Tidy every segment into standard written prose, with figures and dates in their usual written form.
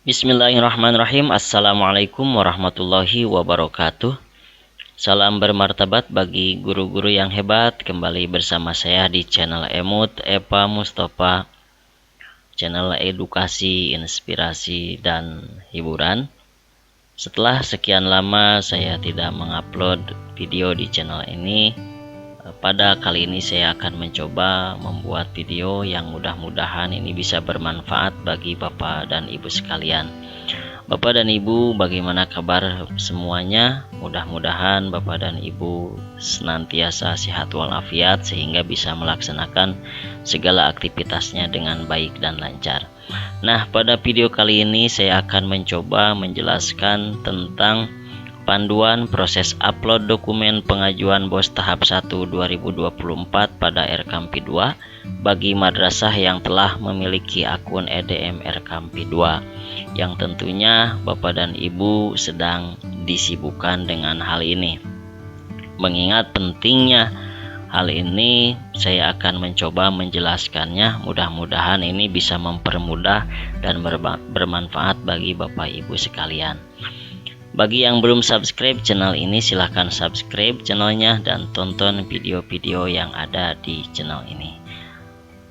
Bismillahirrahmanirrahim. Assalamualaikum warahmatullahi wabarakatuh. Salam bermartabat bagi guru-guru yang hebat. Kembali bersama saya di channel Emut Eva Mustafa, channel edukasi, inspirasi, dan hiburan. Setelah sekian lama saya tidak mengupload video di channel ini, pada kali ini saya akan mencoba membuat video yang mudah-mudahan ini bisa bermanfaat bagi Bapak dan Ibu sekalian. Bapak dan Ibu, bagaimana kabar semuanya? Mudah-mudahan Bapak dan Ibu senantiasa sehat walafiat sehingga bisa melaksanakan segala aktivitasnya dengan baik dan lancar. Nah, pada video kali ini saya akan mencoba menjelaskan tentang panduan proses upload dokumen pengajuan BOS tahap 1 2024 pada RKAMPI 2 bagi madrasah yang telah memiliki akun EDM RKAMPI 2, yang tentunya Bapak dan Ibu sedang disibukkan dengan hal ini. Mengingat pentingnya hal ini, saya akan mencoba menjelaskannya. Mudah-mudahan ini bisa mempermudah dan bermanfaat bagi Bapak Ibu sekalian. Bagi yang belum subscribe channel ini, silahkan subscribe channelnya dan tonton video-video yang ada di channel ini.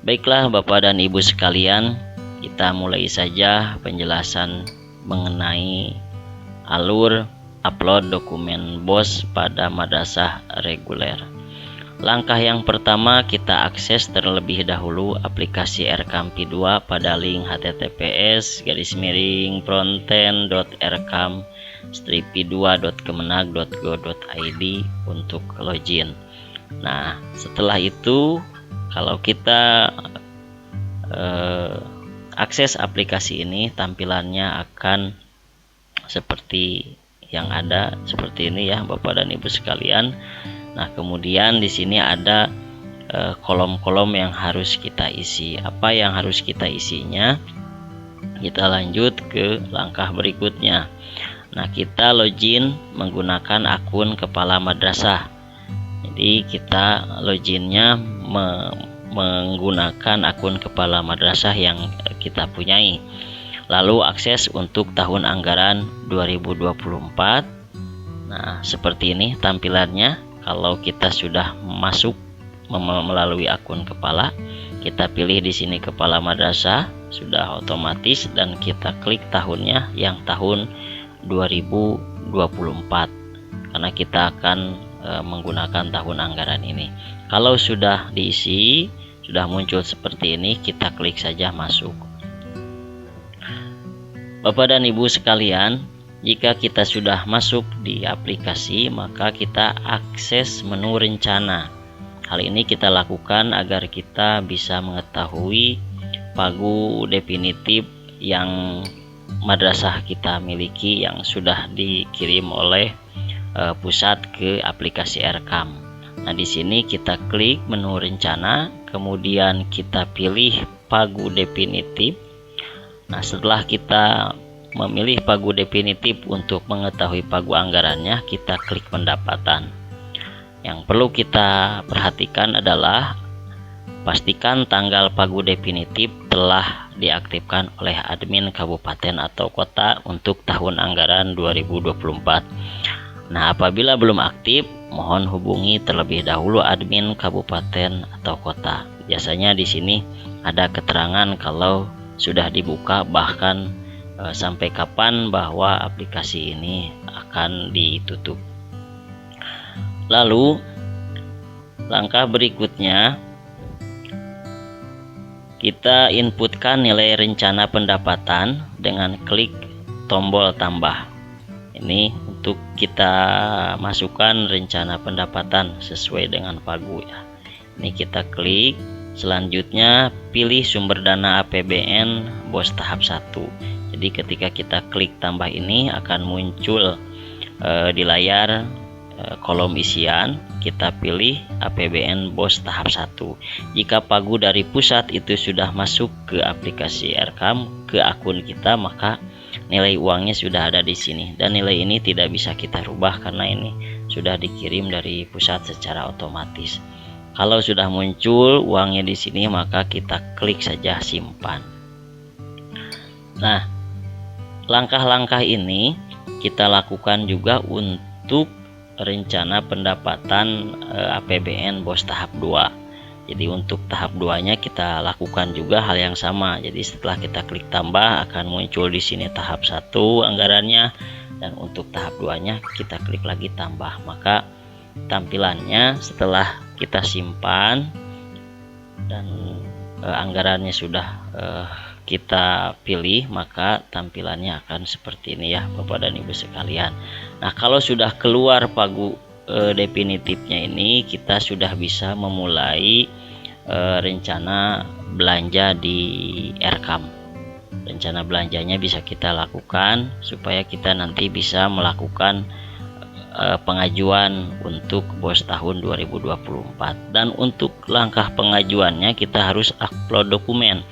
Baiklah Bapak dan Ibu sekalian, kita mulai saja penjelasan mengenai alur upload dokumen BOS pada madrasah reguler. Langkah yang pertama, kita akses terlebih dahulu aplikasi RKAMPI 2 pada link https://fronten.rkam-pi2.kemenag.go.id untuk login. Nah, setelah itu kalau kita akses aplikasi ini, tampilannya akan seperti yang ada seperti ini ya Bapak dan Ibu sekalian. Nah, kemudian di sini ada kolom-kolom yang harus kita isi. Apa yang harus kita isinya? Kita lanjut ke langkah berikutnya. Nah, kita login menggunakan akun kepala madrasah. Jadi kita loginnya menggunakan akun kepala madrasah yang kita punyai. Lalu akses untuk tahun anggaran 2024. Nah, seperti ini tampilannya. Kalau kita sudah masuk melalui akun kepala, kita pilih di sini kepala madrasah, sudah otomatis, dan kita klik tahunnya yang tahun 2024 karena kita akan menggunakan tahun anggaran ini. Kalau sudah diisi, sudah muncul seperti ini, kita klik saja masuk. Bapak dan Ibu sekalian, jika kita sudah masuk di aplikasi, maka kita akses menu rencana. Hal ini kita lakukan agar kita bisa mengetahui pagu definitif yang madrasah kita miliki yang sudah dikirim oleh pusat ke aplikasi RKAM. Nah, di sini kita klik menu rencana, kemudian kita pilih pagu definitif. Nah, setelah kita memilih pagu definitif untuk mengetahui pagu anggarannya, kita klik pendapatan. Yang perlu kita perhatikan adalah pastikan tanggal pagu definitif telah diaktifkan oleh admin kabupaten atau kota untuk tahun anggaran 2024. Nah, apabila belum aktif, mohon hubungi terlebih dahulu admin kabupaten atau kota. Biasanya di sini ada keterangan kalau sudah dibuka, bahkan sampai kapan bahwa aplikasi ini akan ditutup. Lalu langkah berikutnya, kita inputkan nilai rencana pendapatan dengan klik tombol tambah. Ini untuk kita masukkan rencana pendapatan sesuai dengan pagu ya. Ini kita klik. Selanjutnya pilih sumber dana APBN BOS tahap 1. Jadi ketika kita klik tambah ini akan muncul di layar kolom isian, kita pilih APBN BOS tahap 1. Jika pagu dari pusat itu sudah masuk ke aplikasi RKAM, ke akun kita, maka nilai uangnya sudah ada di sini, dan nilai ini tidak bisa kita rubah karena ini sudah dikirim dari pusat secara otomatis. Kalau sudah muncul uangnya di sini, maka kita klik saja simpan. Nah, langkah-langkah ini kita lakukan juga untuk rencana pendapatan APBN BOS tahap 2. Jadi untuk tahap 2-nya kita lakukan juga hal yang sama. Jadi setelah kita klik tambah akan muncul di sini tahap 1 anggarannya, dan untuk tahap 2-nya kita klik lagi tambah. Maka tampilannya setelah kita simpan dan anggarannya sudah kita pilih, maka tampilannya akan seperti ini ya Bapak dan Ibu sekalian. Nah, kalau sudah keluar pagu definitifnya ini, kita sudah bisa memulai rencana belanja di RKAM. Rencana belanjanya bisa kita lakukan supaya kita nanti bisa melakukan pengajuan untuk BOS tahun 2024. Dan untuk langkah pengajuannya kita harus upload dokumen.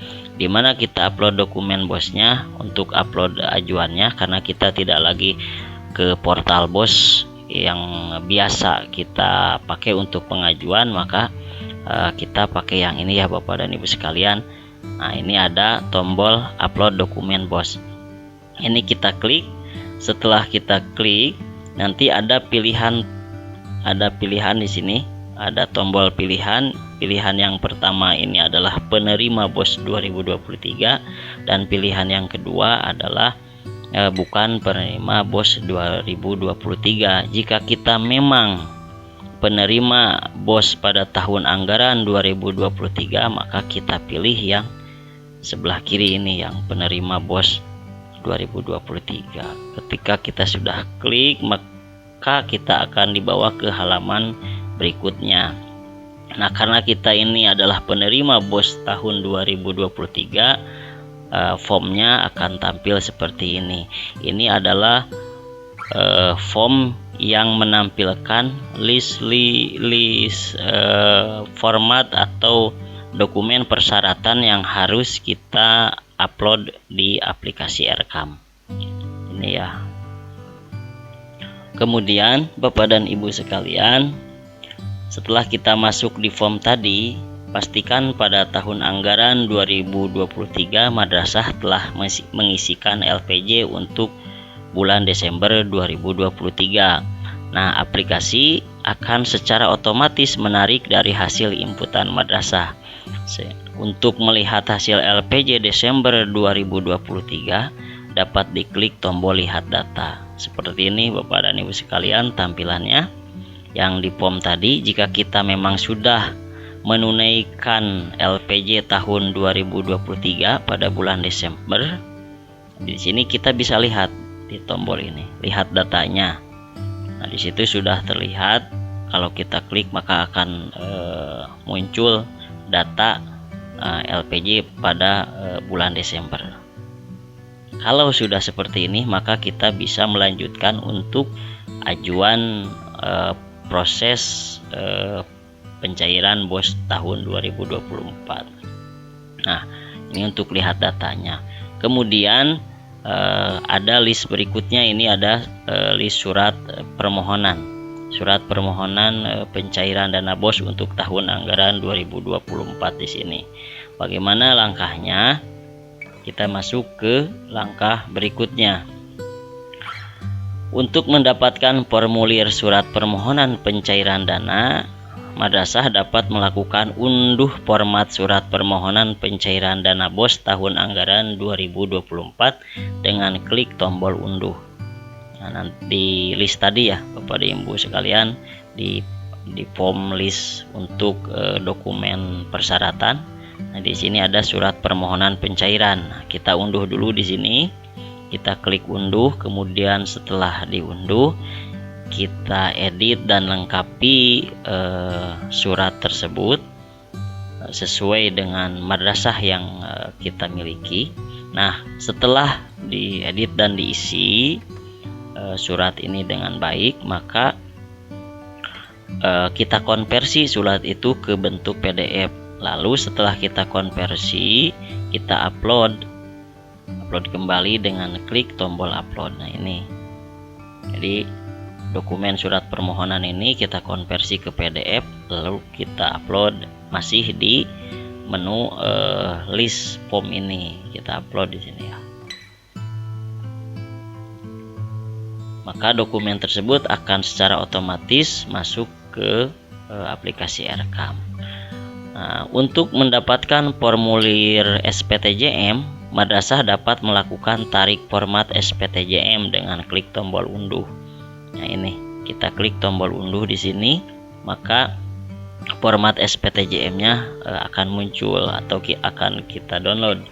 Dimana kita upload dokumen BOS-nya untuk upload ajuannya, karena kita tidak lagi ke portal BOS yang biasa kita pakai untuk pengajuan, maka kita pakai yang ini ya Bapak dan Ibu sekalian. Nah, ini ada tombol upload dokumen BOS. Ini kita klik. Setelah kita klik, nanti ada pilihan di sini, ada tombol pilihan. Pilihan yang pertama ini adalah penerima BOS 2023, dan pilihan yang kedua adalah bukan penerima BOS 2023. Jika kita memang penerima BOS pada tahun anggaran 2023, maka kita pilih yang sebelah kiri ini, yang penerima BOS 2023. Ketika kita sudah klik, maka kita akan dibawa ke halaman berikutnya. Nah, karena kita ini adalah penerima BOS tahun 2023, formnya akan tampil seperti ini. Ini adalah form yang menampilkan list format atau dokumen persyaratan yang harus kita upload di aplikasi RKAM. Ini ya. Kemudian Bapak dan Ibu sekalian, setelah kita masuk di form tadi, pastikan pada tahun anggaran 2023 madrasah telah mengisikan LPJ untuk bulan Desember 2023. Nah, aplikasi akan secara otomatis menarik dari hasil inputan madrasah. Untuk melihat hasil LPJ Desember 2023, dapat diklik tombol lihat data. Seperti ini Bapak dan Ibu sekalian tampilannya. Yang di form tadi, jika kita memang sudah menunaikan LPJ tahun 2023 pada bulan Desember, di sini kita bisa lihat di tombol ini, lihat datanya. Nah, di situ sudah terlihat. Kalau kita klik maka akan muncul data LPJ pada bulan Desember. Kalau sudah seperti ini, maka kita bisa melanjutkan untuk ajuan proses pencairan BOS tahun 2024. Nah, ini untuk lihat datanya. Kemudian ada list berikutnya, ini ada list surat permohonan. Surat permohonan pencairan dana BOS untuk tahun anggaran 2024 di sini. Bagaimana langkahnya? Kita masuk ke langkah berikutnya. Untuk mendapatkan formulir surat permohonan pencairan dana, madrasah dapat melakukan unduh format surat permohonan pencairan dana BOS tahun anggaran 2024 dengan klik tombol unduh. Nah, nanti di list tadi ya Bapak dan Ibu sekalian, di form list untuk dokumen persyaratan. Nah, di sini ada surat permohonan pencairan. Nah, kita unduh dulu di sini. Kita klik unduh, kemudian setelah diunduh kita edit dan lengkapi surat tersebut sesuai dengan madrasah yang kita miliki. Nah, setelah diedit dan diisi surat ini dengan baik, maka kita konversi surat itu ke bentuk PDF. Lalu setelah kita konversi, kita upload kembali dengan klik tombol upload. Nah, ini jadi dokumen surat permohonan ini kita konversi ke PDF, lalu kita upload masih di menu list form ini, kita upload di sini ya. maka dokumen tersebut akan secara otomatis masuk ke aplikasi Erekam. Nah, untuk mendapatkan formulir SPTJM, madrasah dapat melakukan tarik format SPTJM dengan klik tombol unduh. Nah, ini kita klik tombol unduh di sini, maka format SPTJM-nya akan muncul atau akan kita download.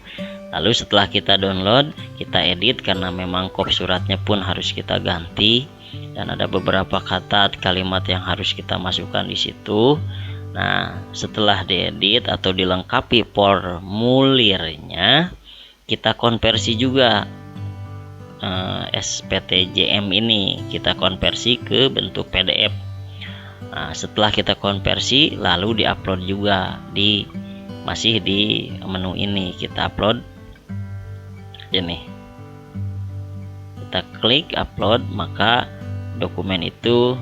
Lalu setelah kita download, kita edit karena memang kop suratnya pun harus kita ganti dan ada beberapa kata kalimat yang harus kita masukkan di situ. Nah, setelah diedit atau dilengkapi formulirnya, kita konversi juga SPTJM ini, kita konversi ke bentuk PDF. Nah, setelah kita konversi lalu diupload juga masih di menu ini, kita upload ini, kita klik upload, maka dokumen itu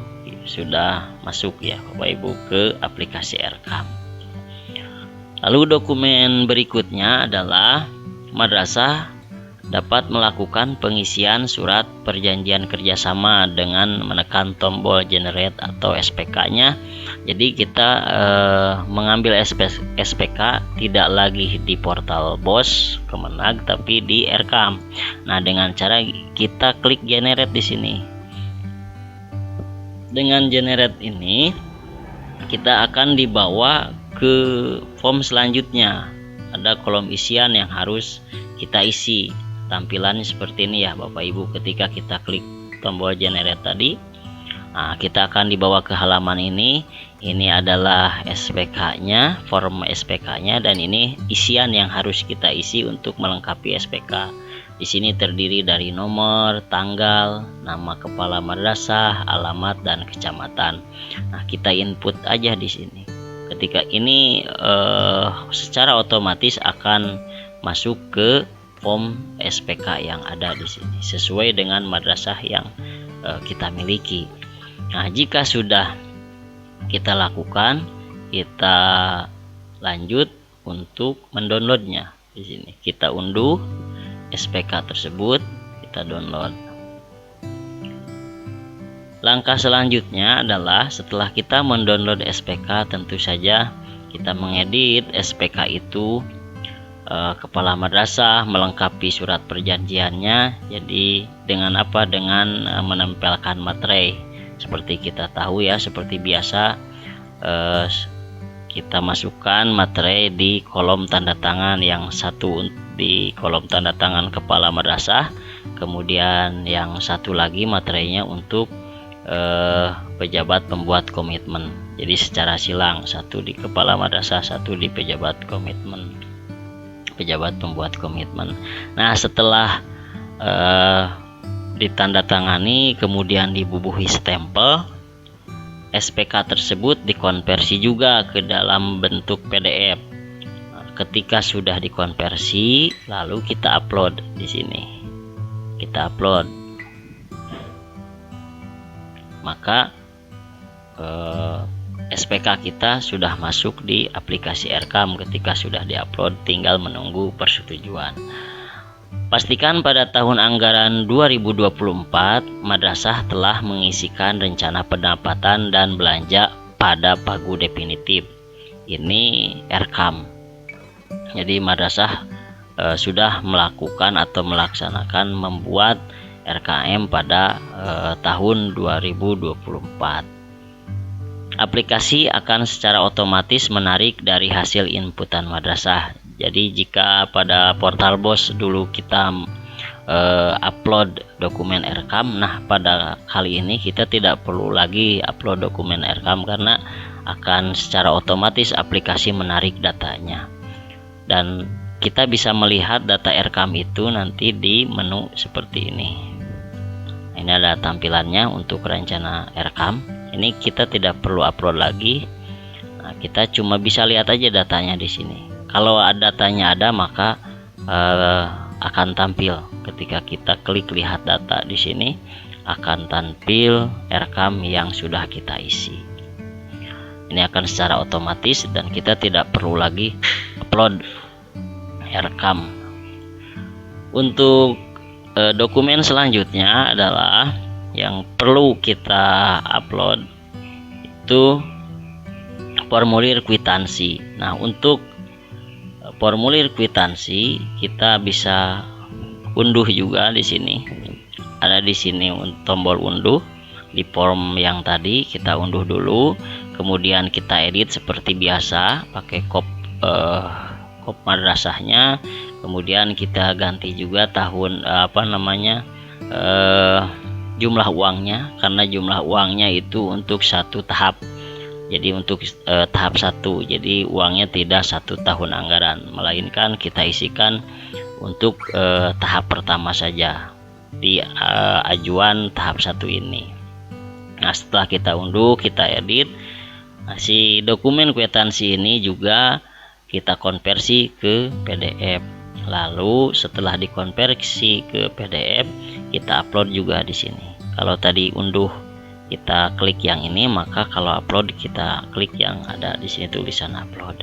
sudah masuk ya Bapak Ibu ke aplikasi Erekam. Lalu dokumen berikutnya adalah madrasah dapat melakukan pengisian surat perjanjian kerjasama dengan menekan tombol generate atau SPK-nya. Jadi kita mengambil SPK tidak lagi di portal BOS Kemenag tapi di Erekam. Nah, dengan cara kita klik generate di sini. Dengan generate ini kita akan dibawa ke form selanjutnya. Ada kolom isian yang harus kita isi. Tampilannya seperti ini ya Bapak Ibu, ketika kita klik tombol generate tadi. Nah, kita akan dibawa ke halaman ini. Ini adalah SPK-nya, form SPK-nya, dan ini isian yang harus kita isi untuk melengkapi SPK. Di sini terdiri dari nomor, tanggal, nama kepala madrasah, alamat, dan kecamatan. Nah, kita input aja di sini. Ketika ini secara otomatis akan masuk ke form SPK yang ada di sini sesuai dengan madrasah yang kita miliki. Nah, jika sudah kita lakukan, kita lanjut untuk mendownloadnya. Di sini kita unduh SPK tersebut, kita download. Langkah selanjutnya adalah setelah kita mendownload SPK, tentu saja kita mengedit SPK itu. Kepala madrasah melengkapi surat perjanjiannya. Jadi dengan apa? Dengan menempelkan materai. Seperti kita tahu ya, seperti biasa kita masukkan materai di kolom tanda tangan, yang satu di kolom tanda tangan kepala madrasah, kemudian yang satu lagi materainya untuk pejabat pembuat komitmen. Jadi secara silang, satu di kepala madrasah, satu di pejabat pembuat komitmen. Nah, setelah ditandatangani kemudian dibubuhi stempel, SPK tersebut dikonversi juga ke dalam bentuk PDF. Ketika sudah dikonversi, lalu kita upload di sini. Kita upload. Maka SPK kita sudah masuk di aplikasi Erekam. Ketika sudah diupload, tinggal menunggu persetujuan. Pastikan pada tahun anggaran 2024 madrasah telah mengisikan rencana pendapatan dan belanja pada pagu definitif. Ini Erekam. Jadi madrasah sudah melakukan atau melaksanakan membuat RKM pada tahun 2024. Aplikasi akan secara otomatis menarik dari hasil inputan madrasah. Jadi jika pada portal BOS dulu kita upload dokumen Erekam, nah pada kali ini kita tidak perlu lagi upload dokumen Erekam karena akan secara otomatis aplikasi menarik datanya. Dan kita bisa melihat data Erekam itu nanti di menu seperti ini. Ini ada tampilannya untuk rencana Erekam. Ini kita tidak perlu upload lagi. Nah, kita cuma bisa lihat aja datanya di sini. Kalau datanya ada, maka akan tampil. Ketika kita klik lihat data di sini, akan tampil Erekam yang sudah kita isi. Ini akan secara otomatis dan kita tidak perlu lagi upload Erekam. Untuk dokumen selanjutnya adalah yang perlu kita upload itu formulir kwitansi. Nah, untuk formulir kwitansi kita bisa unduh juga di sini. Ada di sini tombol unduh di form yang tadi, kita unduh dulu, kemudian kita edit seperti biasa pakai kop madrasahnya, kemudian kita ganti juga tahun jumlah uangnya, karena jumlah uangnya itu untuk satu tahap. Jadi untuk tahap 1, jadi uangnya tidak 1 tahun anggaran, melainkan kita isikan untuk tahap pertama saja di ajuan tahap 1 ini. Nah, setelah kita unduh, kita edit, nah, si dokumen kwitansi ini juga kita konversi ke PDF. Lalu setelah dikonversi ke PDF, kita upload juga di sini. Kalau tadi unduh kita klik yang ini, maka kalau upload kita klik yang ada di sini tulisan upload.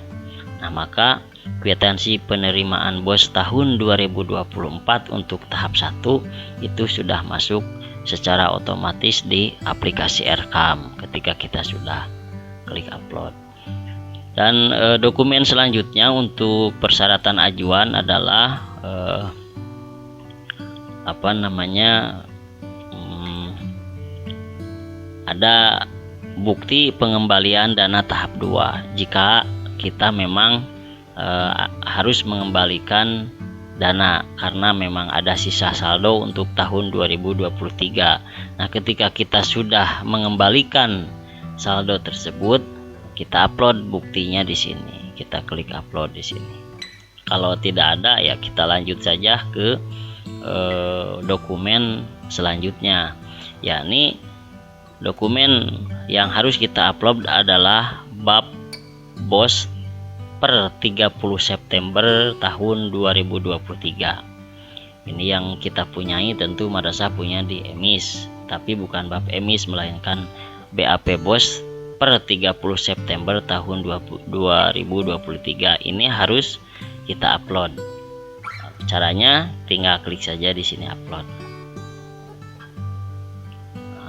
Nah, maka kwitansi penerimaan BOS tahun 2024 untuk tahap 1 itu sudah masuk secara otomatis di aplikasi Rkam ketika kita sudah klik upload. Dan dokumen selanjutnya untuk persyaratan ajuan adalah ada bukti pengembalian dana tahap 2 jika kita memang harus mengembalikan dana karena memang ada sisa saldo untuk tahun 2023. Nah, ketika kita sudah mengembalikan saldo tersebut, kita upload buktinya di sini. Kita klik upload di sini. Kalau tidak ada, ya kita lanjut saja ke dokumen selanjutnya, yakni dokumen yang harus kita upload adalah bab BOS per 30 September tahun 2023. Ini yang kita punyai, tentu madrasah punya di EMIS, tapi bukan bab EMIS melainkan BAP BOS per 30 September tahun 2023. Ini harus kita upload. Caranya tinggal klik saja di sini upload.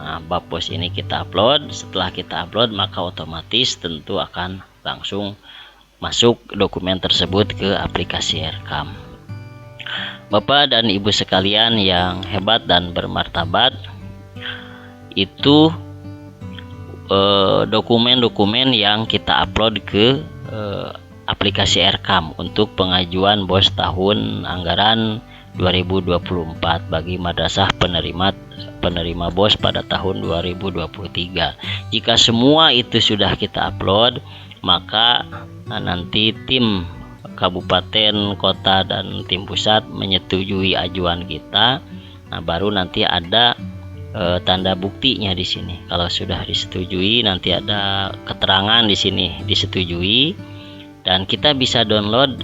Nah, bab BOS ini kita upload. Setelah kita upload, maka otomatis tentu akan langsung masuk dokumen tersebut ke aplikasi Rkam. Bapak dan Ibu sekalian yang hebat dan bermartabat, itu dokumen-dokumen yang kita upload ke aplikasi Rkam untuk pengajuan BOS tahun anggaran 2024 bagi madrasah penerima BOS pada tahun 2023. Jika semua itu sudah kita upload, maka nanti tim kabupaten, kota, dan tim pusat menyetujui ajuan kita. Nah, baru nanti ada tanda buktinya di sini. Kalau sudah disetujui, nanti ada keterangan di sini disetujui, dan kita bisa download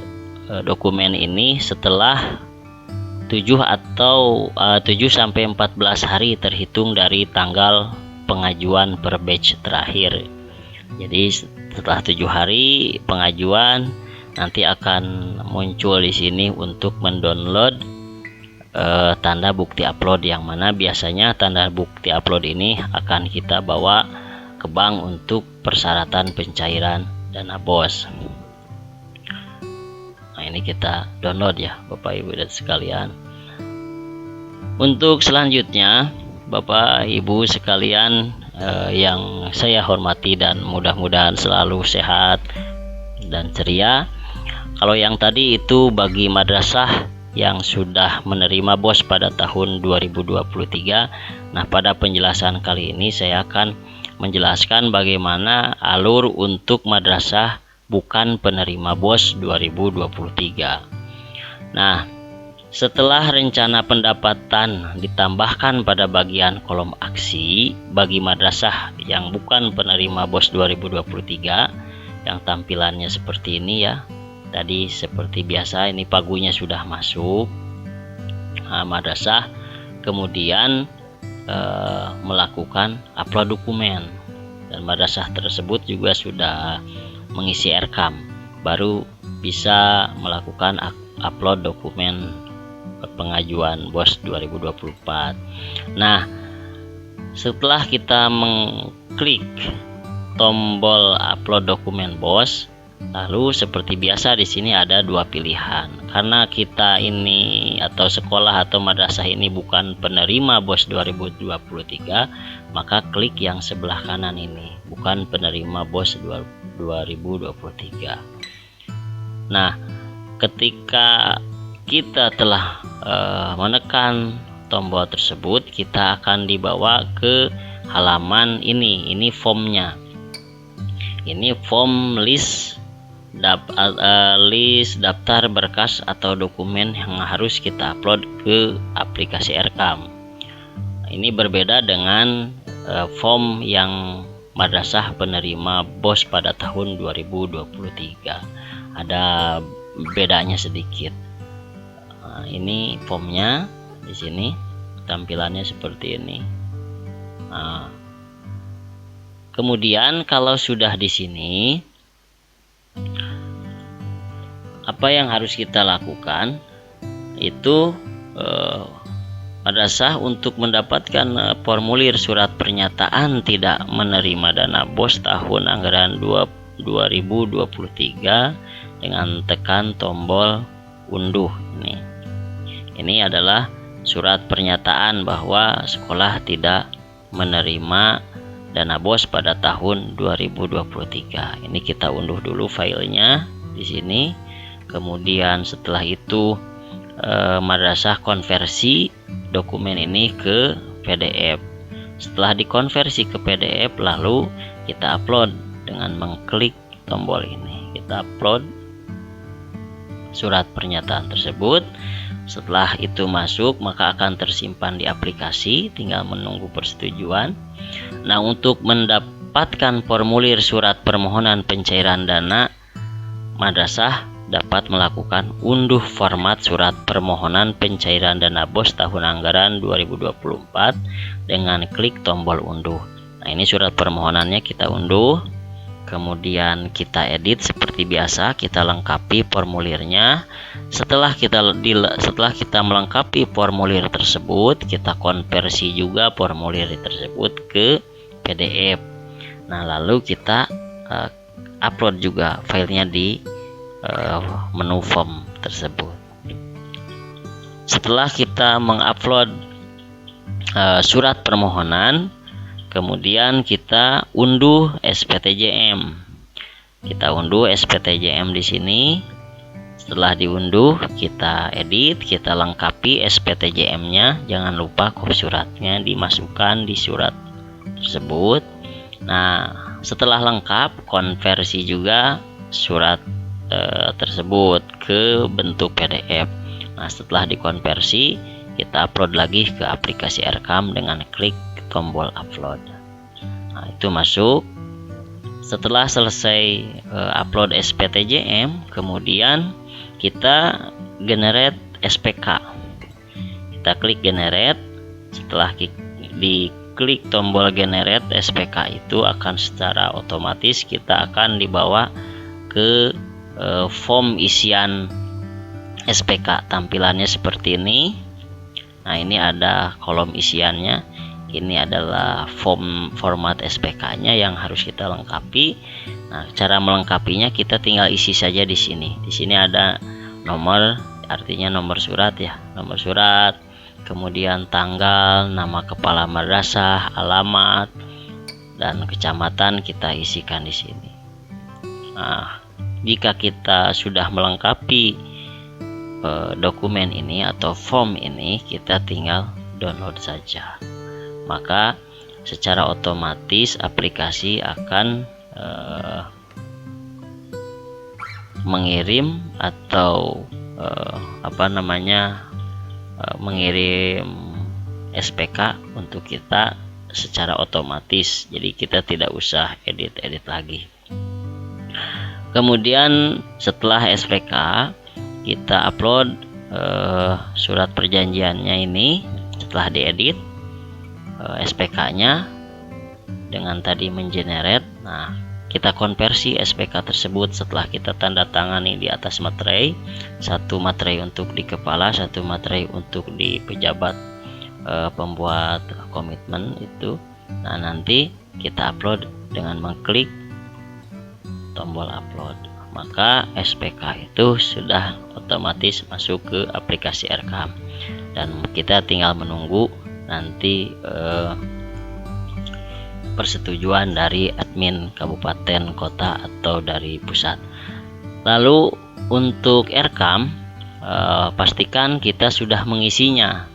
dokumen ini setelah 7 sampai 14 hari terhitung dari tanggal pengajuan per batch terakhir. Jadi setelah 7 hari pengajuan, nanti akan muncul di sini untuk mendownload tanda bukti upload, yang mana biasanya tanda bukti upload ini akan kita bawa ke bank untuk persyaratan pencairan dana BOS. Nah, ini kita download ya Bapak Ibu dan sekalian. Untuk selanjutnya, Bapak Ibu sekalian yang saya hormati dan mudah-mudahan selalu sehat dan ceria. Kalau yang tadi itu bagi madrasah yang sudah menerima BOS pada tahun 2023. Nah, pada penjelasan kali ini saya akan menjelaskan bagaimana alur untuk madrasah bukan penerima BOS 2023. Nah, setelah rencana pendapatan ditambahkan pada bagian kolom aksi bagi madrasah yang bukan penerima BOS 2023, yang tampilannya seperti ini ya. Tadi seperti biasa, ini pagunya sudah masuk. Nah, madrasah kemudian melakukan upload dokumen, dan madrasah tersebut juga sudah mengisi Rkam, baru bisa melakukan upload dokumen pengajuan BOS 2024. Nah, Setelah kita mengklik tombol upload dokumen BOS, lalu seperti biasa di sini ada dua pilihan. Karena kita ini atau sekolah atau madrasah ini bukan penerima BOS 2023, maka klik yang sebelah kanan ini, bukan penerima BOS 2023. Nah, ketika kita telah menekan tombol tersebut, kita akan dibawa ke halaman ini formnya. Ini form list daftar berkas atau dokumen yang harus kita upload ke aplikasi Erekam. Ini berbeda dengan form yang madrasah penerima BOS pada tahun 2023. Ada bedanya sedikit. Nah, ini formnya di sini tampilannya seperti ini. Nah, kemudian kalau sudah di sini, apa yang harus kita lakukan itu madrasah untuk mendapatkan formulir surat pernyataan tidak menerima dana BOS tahun anggaran 2023 dengan tekan tombol unduh ini. Ini adalah surat pernyataan bahwa sekolah tidak menerima dana BOS pada tahun 2023. Ini kita unduh dulu filenya di sini. Kemudian setelah itu madrasah konversi dokumen ini ke PDF. Setelah dikonversi ke PDF, lalu kita upload dengan mengklik tombol ini. Kita upload surat pernyataan tersebut. Setelah itu masuk, maka akan tersimpan di aplikasi, tinggal menunggu persetujuan. Nah, untuk mendapatkan formulir surat permohonan pencairan dana, madrasah dapat melakukan unduh format surat permohonan pencairan dana BOS tahun anggaran 2024 dengan klik tombol unduh. Nah, ini surat permohonannya kita unduh. Kemudian kita edit seperti biasa, kita lengkapi formulirnya. Setelah kita melengkapi formulir tersebut, kita konversi juga formulir tersebut ke PDF. Nah, lalu kita upload juga filenya di menu form tersebut. Setelah kita mengupload surat permohonan, kemudian kita unduh SPTJM. Kita unduh SPTJM di sini. Setelah diunduh, kita edit, kita lengkapi SPTJM-nya. Jangan lupa kopi suratnya dimasukkan di surat tersebut. Nah, setelah lengkap, konversi juga surat tersebut ke bentuk PDF. Nah, setelah dikonversi, kita upload lagi ke aplikasi Erekam dengan klik tombol upload. Nah, itu masuk. Setelah selesai upload SPTJM, kemudian kita generate SPK. Kita klik generate. Setelah diklik tombol generate SPK, itu akan secara otomatis kita akan dibawa ke form isian SPK. Tampilannya seperti ini. Nah, ini ada kolom isiannya. Ini adalah format SPK-nya yang harus kita lengkapi. Nah, cara melengkapinya kita tinggal isi saja di sini. Di sini ada nomor, artinya nomor surat ya, nomor surat. Kemudian tanggal, nama kepala madrasah, alamat, dan kecamatan kita isikan di sini. Nah, jika kita sudah melengkapi dokumen ini atau form ini, kita tinggal download saja. Maka secara otomatis aplikasi akan mengirim atau mengirim SPK untuk kita secara otomatis. Jadi kita tidak usah edit-edit lagi. Kemudian setelah SPK, kita upload surat perjanjiannya ini. Setelah diedit SPK-nya dengan tadi mengenerate, nah kita konversi SPK tersebut. Setelah kita tanda tangani di atas materai, satu materai untuk di kepala, satu materai untuk di pejabat pembuat komitmen itu. Nah, nanti kita upload dengan mengklik tombol upload, maka SPK itu sudah otomatis masuk ke aplikasi Erekam, dan kita tinggal menunggu nanti persetujuan dari admin kabupaten, kota, atau dari pusat. Lalu untuk Erekam, pastikan kita sudah mengisinya.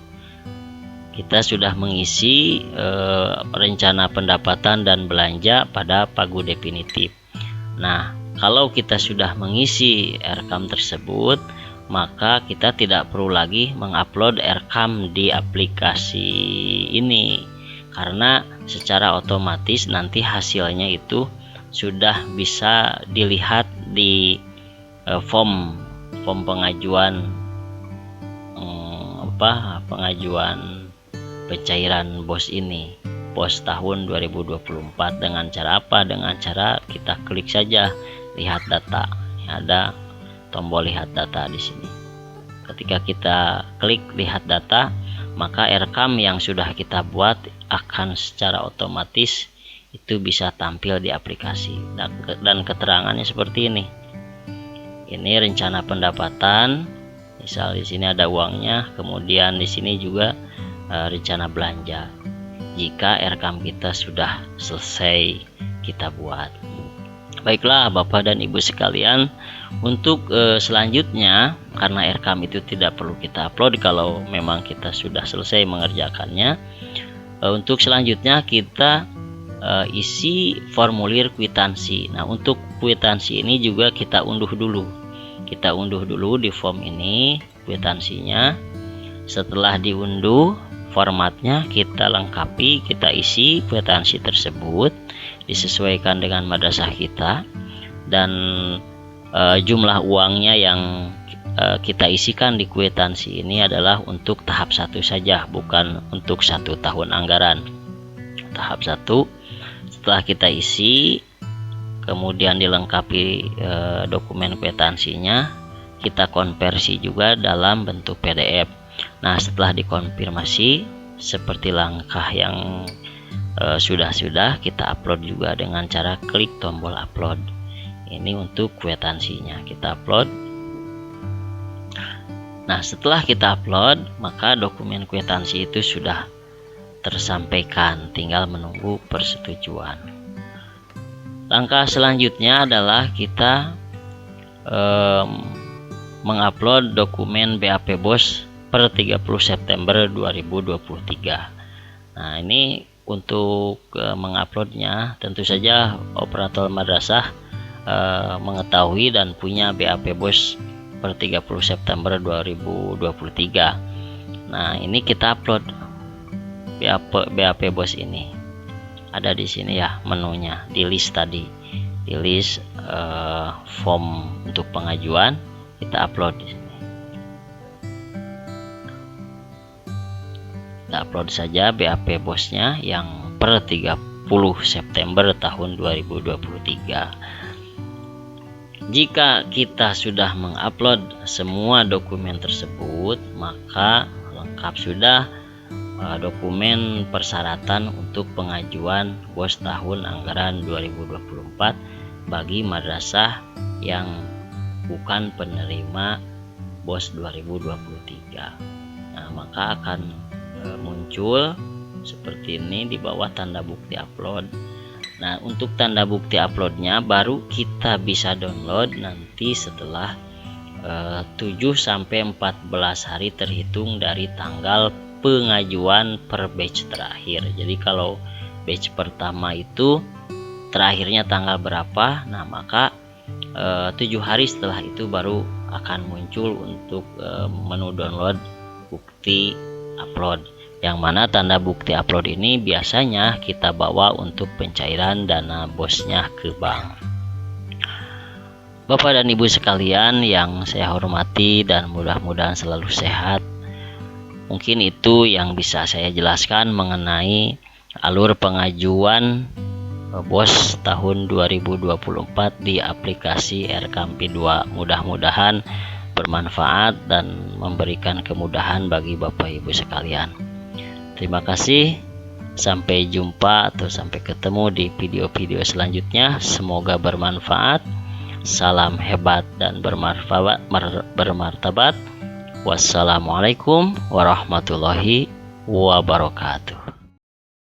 Kita sudah mengisi rencana pendapatan dan belanja pada pagu definitif. Nah, kalau kita sudah mengisi Erekam tersebut, maka kita tidak perlu lagi mengupload Erekam di aplikasi ini, karena secara otomatis nanti hasilnya itu sudah bisa dilihat di form pengajuan pengajuan pencairan BOS ini, BOS tahun 2024. Dengan cara apa? Dengan cara kita klik saja lihat data. Ada tombol lihat data di sini. Ketika kita klik lihat data, maka Erekam yang sudah kita buat akan secara otomatis itu bisa tampil di aplikasi, dan keterangannya seperti ini. Ini rencana pendapatan, misal di sini ada uangnya, kemudian di sini juga rencana belanja jika Erekam kita sudah selesai kita buat. Baiklah Bapak dan Ibu sekalian, untuk selanjutnya, karena Erekam itu tidak perlu kita upload kalau memang kita sudah selesai mengerjakannya, untuk selanjutnya kita isi formulir kwitansi. Nah, untuk kwitansi ini juga kita unduh dulu. Kita unduh dulu di form ini kwitansinya. Setelah diunduh, formatnya kita lengkapi, kita isi kwitansi tersebut disesuaikan dengan madrasah kita, dan jumlah uangnya yang kita isikan di kwitansi ini adalah untuk tahap 1 saja, bukan untuk 1 tahun anggaran. Tahap 1 setelah kita isi, kemudian dilengkapi dokumen kwitansinya, kita konversi juga dalam bentuk PDF. Nah, setelah dikonfirmasi seperti langkah yang sudah kita upload juga dengan cara klik tombol upload. Ini untuk kwitansinya, kita upload. Nah, setelah kita upload, maka dokumen kwitansi itu sudah tersampaikan, tinggal menunggu persetujuan. Langkah selanjutnya adalah kita mengupload dokumen BAP BOS per 30 September 2023. Nah, ini untuk menguploadnya tentu saja operator madrasah mengetahui dan punya BAP BOS per 30 September 2023. Nah, ini kita upload BAP BOS ini. Ada di sini ya menunya, di list tadi. Di list form untuk pengajuan, kita upload di sini. Kita upload saja BAP BOS-nya yang per 30 September tahun 2023. Jika kita sudah mengupload semua dokumen tersebut, maka lengkap sudah dokumen persyaratan untuk pengajuan BOS tahun anggaran 2024 bagi madrasah yang bukan penerima BOS 2023. Nah, maka akan muncul seperti ini di bawah tanda bukti upload. Nah, untuk tanda bukti uploadnya baru kita bisa download nanti setelah 7-14 hari terhitung dari tanggal pengajuan per batch terakhir. Jadi kalau batch pertama itu terakhirnya tanggal berapa, nah maka 7 hari setelah itu baru akan muncul untuk menu download bukti upload, yang mana tanda bukti upload ini biasanya kita bawa untuk pencairan dana bosnya ke bank. Bapak dan Ibu sekalian yang saya hormati dan mudah-mudahan selalu sehat, mungkin itu yang bisa saya jelaskan mengenai alur pengajuan BOS tahun 2024 di aplikasi Erekam P2. Mudah-mudahan bermanfaat dan memberikan kemudahan bagi Bapak Ibu sekalian. Terima kasih. Sampai jumpa atau sampai ketemu di video-video selanjutnya. Semoga bermanfaat. Salam hebat dan bermartabat. Wassalamualaikum warahmatullahi wabarakatuh.